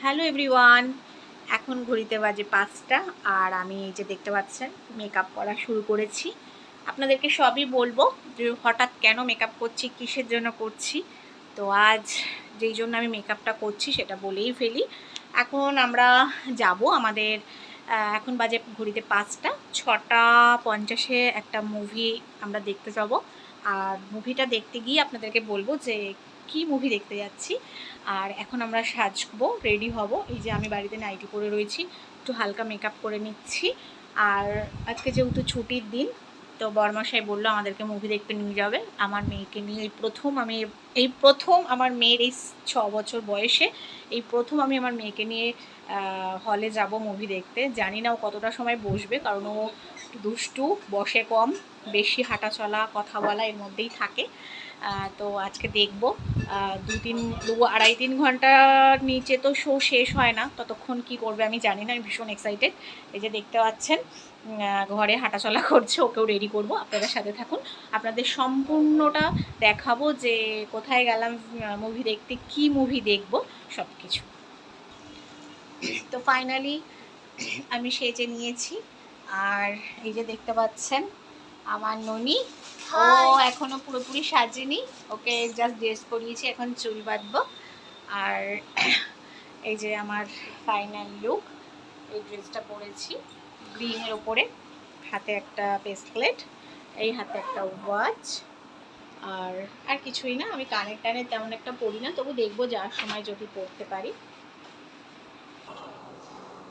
Hello everyone, এখন ঘড়িতে বাজে 5টা আর আমি এই যে দেখতে পাচ্ছেন মেকআপ করা শুরু করেছি। আপনাদেরকে সবই বলবো যে হঠাৎ কেন মেকআপ করছি, কিসের জন্য করছি। তো আজ যেই জন্য আমি মেকআপটা করছি সেটা বলেই ফেলি। এখন আমরা যাব আমাদের এখন বাজে ঘড়িতে 5টা, 6:50 একটা মুভি আমরা দেখতে যাব। আর মুভিটা দেখতে গিয়ে আপনাদেরকে বলবো যে কি মুভি দেখতে যাচ্ছি। আর এখন আমরা সাজবো, রেডি হব। এই যে আমি বাড়িতে নাইটি পরে রয়েছি, একটু হালকা মেকআপ করে নিচ্ছি। আর আজকে যেহেতু ছুটির দিন, তো বরমশাই বললো আমাদেরকে মুভি দেখতে নিয়ে যাবে। আমার মেয়েকে নিয়ে এই প্রথম আমার মেয়ের এই 6 বছর বয়সে এই প্রথম আমি আমার মেয়েকে নিয়ে হলে যাব মুভি দেখতে। জানি না ও কতটা সময় বসবে, কারণ ও দুষ্টু, বসে কম, বেশি হাঁটা চলা কথা বলা এর মধ্যেই থাকে। তো আজকে দেখব 2-3 ঘন্টার নিচে তো শো শেষ হয় না, ততক্ষণ কি করবে আমি জানি না। আমি ভীষণ এক্সাইটেড। এই যে দেখতে পাচ্ছেন ঘরে হাঁটাচলা করছে, ওকেও রেডি করব। আপনারা সাথে থাকুন, আপনাদের সম্পূর্ণটা দেখাবো যে কোথায় গেলাম মুভি দেখতে, কি মুভি দেখব সব কিছু। তো ফাইনালি আমি সেজে নিয়েছি। আর এই যে দেখতে পাচ্ছেন আমার ননি, ও এখনো পুরোপুরি সাজেনি, ওকে জাস্ট ড্রেস পরিয়েছি, এখন চুল বাঁধবো। আর এই যে আমার ফাইনাল লুক, এই ড্রেসটা পরেছি গ্রিনের ওপরে, হাতে একটা ব্রেসলেট, এই হাতে একটা ওয়াচ, আর কিছুই না। আমি কানের তেমন একটা পরি না, তবু দেখবো যাওয়ার সময় যদি পরতে পারি।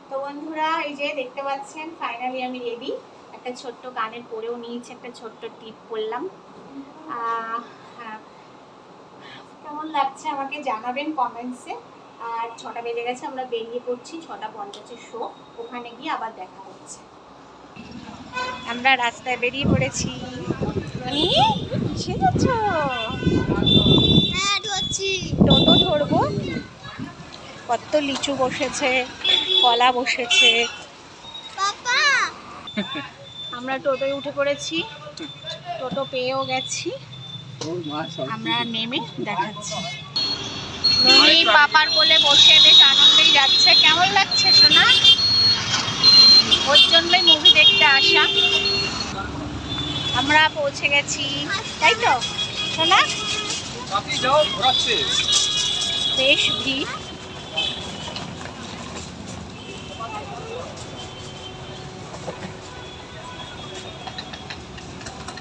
তো বন্ধুরা এই যে দেখতে পাচ্ছেন ফাইনালি আমি রেডি। একটা ছোট্ট কানের পরেও নিয়েছি, একটা ছোট্ট টিপ পরলাম। হ্যাঁ, কেমন লাগছে আমাকে জানাবেন কমেন্টসে। আর 6টা বেজে গেছে, আমরা বেরিয়ে পড়ছি। 6:50 শো, ওখানে গিয়ে আবার দেখা হচ্ছে। আমরা রাস্তায় বেরিয়ে পড়েছি। টোটো ধরবো। কত লিচু বসেছে, কলা বসেছে। আমরা টোটোয় উঠে পড়েছি, টোটো পেয়েও গেছি। আমরা নেমে দেখাচ্ছি। ননি পাপার কোলে বসে বেশ আনন্দেই যাচ্ছে। কেমন লাগছে সোনা? ওর জন্যই মুভি দেখতে আসা। আমরা পৌঁছে গেছি, তাই তো সোনা? বেশ ভিড়।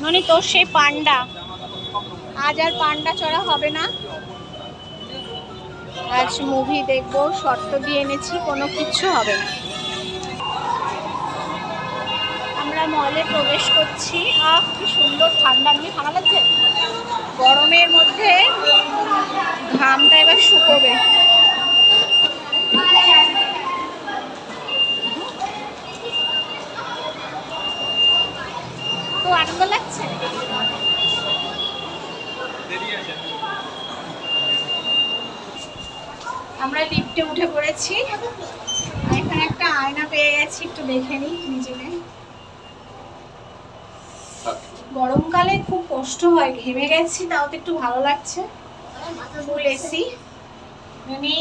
ননি তোর সেই পান্ডা, আজ আর পান্ডা চড়া হবে না। আজ মুভি দেখবো, শর্ত দিয়ে এনেছি, কোনো কিচ্ছু হবে না। আমরা মলে প্রবেশ করছি। কি সুন্দর ঠান্ডা, ননি ঠান্ডা লাগছে। গরমের মধ্যে ঘামটা এবার শুকোবে। তো আনন্দ লাগছে। আমরা লিফটে উঠে পড়েছি। এখানে একটা আয়না পেয়ে গেছি, একটু দেখে নিই নিজেকে। গরমকালে খুব কষ্ট হয়, ঘেমে গেছি, তাও তো একটু ভালো লাগছে। ফুল এসি। মানে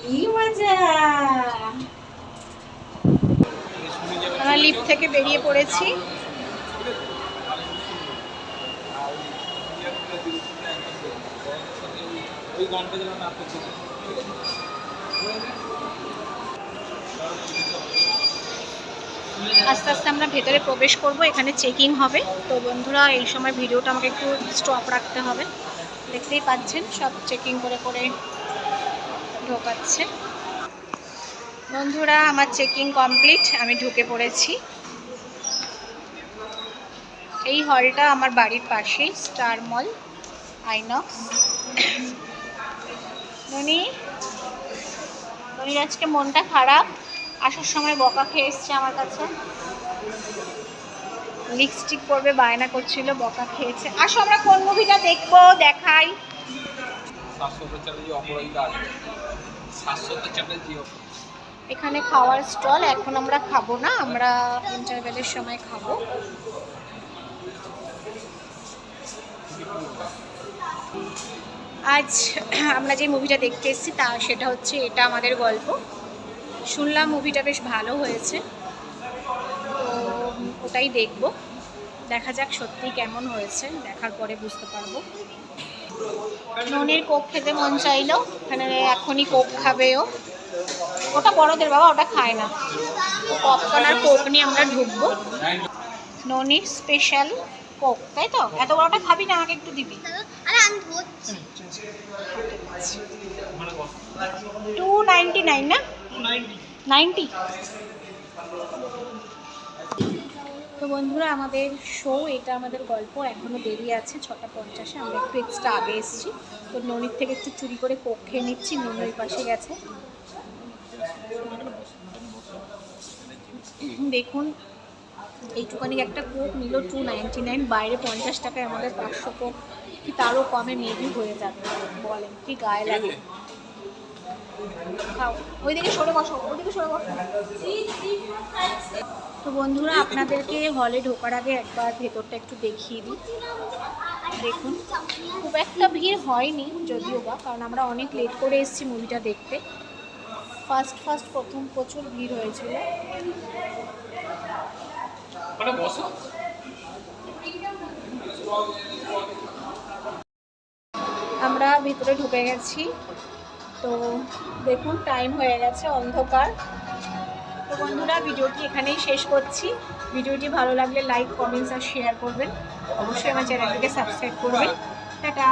কি মজা। আমরা লিফট থেকে বেরিয়ে পড়েছি। আস্তে আস্তে আমরা ভেতরে প্রবেশ করব, এখানে চেকিং হবে। তো বন্ধুরা এই সময় ভিডিওটা আমাকে একটু স্টপ রাখতে হবে। দেখতেই পাচ্ছেন সব চেকিং করে করে ঢোকাচ্ছে। বন্ধুরা আমার চেকিং কমপ্লিট, আমি ঢুকে পড়েছি। এই হলটা আমার বাড়ির পাশেই, স্টার মল, আইনক্স। ননির আজকে মনটা খারাপ, আসার সময় বকা খেয়ে এসছে আমার কাছে। লিপস্টিক পরবে বায়না করছিল, বকা খেয়েছে। আসো আমরা কোন মুভিটা দেখবো দেখাই। এখানে খাওয়ার স্টল, এখন আমরা খাবো না, আমরা ইন্টারভেলের সময় খাবো। আজ আমরা যে মুভিটা দেখতে এসেছি সেটা হচ্ছে এটা আমাদের গল্প। শুনলাম মুভিটা বেশ ভালো হয়েছে, তো ওটাই দেখব। দেখা যাক সত্যি কেমন হয়েছে, দেখার পরে বুঝতে পারবো। ননির কোক খেতে মন চাইলো, এখানে এখনই কোক খাবে ও। ওটা বড়দের বাবা, ওটা খায় না। পপকর্ন আর কোক নিয়ে আমরা ঢুকবো। ননির স্পেশাল কোক, তাই তো? এত বড়টা খাবি না, আমাকে একটু দিবি। 299 না 90। তো বন্ধুরা, আমাদের শো এটা, আমাদের গল্প এখনও দেরি আছে, 6:50। আমরা একটু এক্সট্রা আগে এসেছি, তো ননির থেকে একটু চুরি করে কোক খেয়ে নিচ্ছি। ননির পাশে গেছে, দেখুন এইটুখানি একটা কোক নিল 299, বাইরে 50 টাকায় আমাদের 500 কোক কি তারও কমে মেবি হয়ে যাবে। বলেন কি গায়ে লাগে? খাও, ওইদিকে সরে বসো, ওইদিকে সরে বসো। তো বন্ধুরা, আপনাদেরকে হলে ঢোকার আগে একবার ভেতরটা একটু দেখিয়ে দিই। দেখুন, খুব একটা ভিড় হয়নি যদিও বা, কারণ আমরা অনেক লেট করে এসেছি মুভিটা দেখতে। ফার্স্ট প্রথম প্রচুর ভিড় হয়েছিল। আমরা ভিতরে ঢুকে গেছি, তো দেখুন টাইম হয়ে গেছে, অন্ধকার। তো বন্ধুরা, ভিডিওটি এখানেই শেষ করছি। ভিডিওটি ভালো লাগলে লাইক, কমেন্টস আর শেয়ার করবেন। অবশ্যই আমার চ্যানেলটিকে সাবস্ক্রাইব করবেন। টাটা।